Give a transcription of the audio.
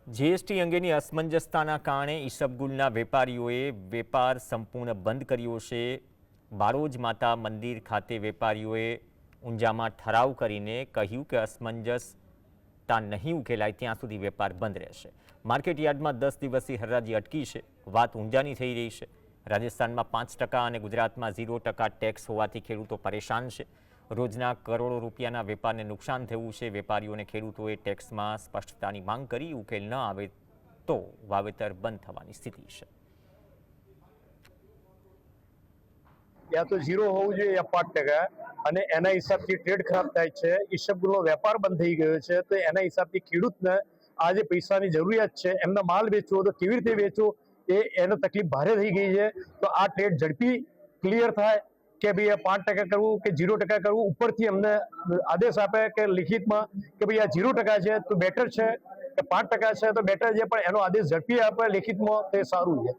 GST અંગેની અસમંજસતાના કારણે ઈસબગુલના વેપારીઓએ વેપાર સંપૂર્ણ બંધ કર્યો છે। બારોજ માતા મંદિર ખાતે વેપારીઓએ ઊંઝામાં ઠરાવ કરીને કહ્યું કે અસમંજસતા નહીં ઉકેલાય ત્યાં સુધી વેપાર બંધ રહેશે। માર્કેટ યાર્ડમાં 10 દિવસથી હરાજી અટકી છે। વાત ઊંઝાની થઈ રહી છે। રાજસ્થાનમાં 5% અને ગુજરાતમાં 0% ટેક્સ હોવાથી ખેડૂતો પરેશાન છે। રોજના કરોડો રૂપિયાના વેપારને નુકસાન થયું છે। વેપારીઓને ખેડૂતોએ ટેક્સમાં સ્પષ્ટતાની માંગ કરી। ઉકેલ ન આવે તો વાવેતર બંધ થવાની સ્થિતિ છે। या तो 0 હોવું જોઈએ या 5% અને એના હિસાબથી ટ્રેડ ખરાબ થાય છે। ઈસબગુલનો વેપાર બંધ થઈ ગયો છે તો એના હિસાબથી ખેડૂતને આજે પૈસાની જરૂરિયાત છે, એમનો માલ વેચવો તો કેવી રીતે વેચવો એનો તકલીફ ભારે થઈ ગઈ છે। તો આ ટ્રેડ ઝડપી ક્લિયર થાય કે ભાઈ 5% કરવું કે 0% કરવું, ઉપરથી અમને આદેશ આપે કે લિખિતમાં કે ભાઈ આ 0% છે તો બેટર છે કે 5% છે તો બેટર છે, પણ એનો આદેશ ઝડપી આપે લેખિતમાં તે સારું છે।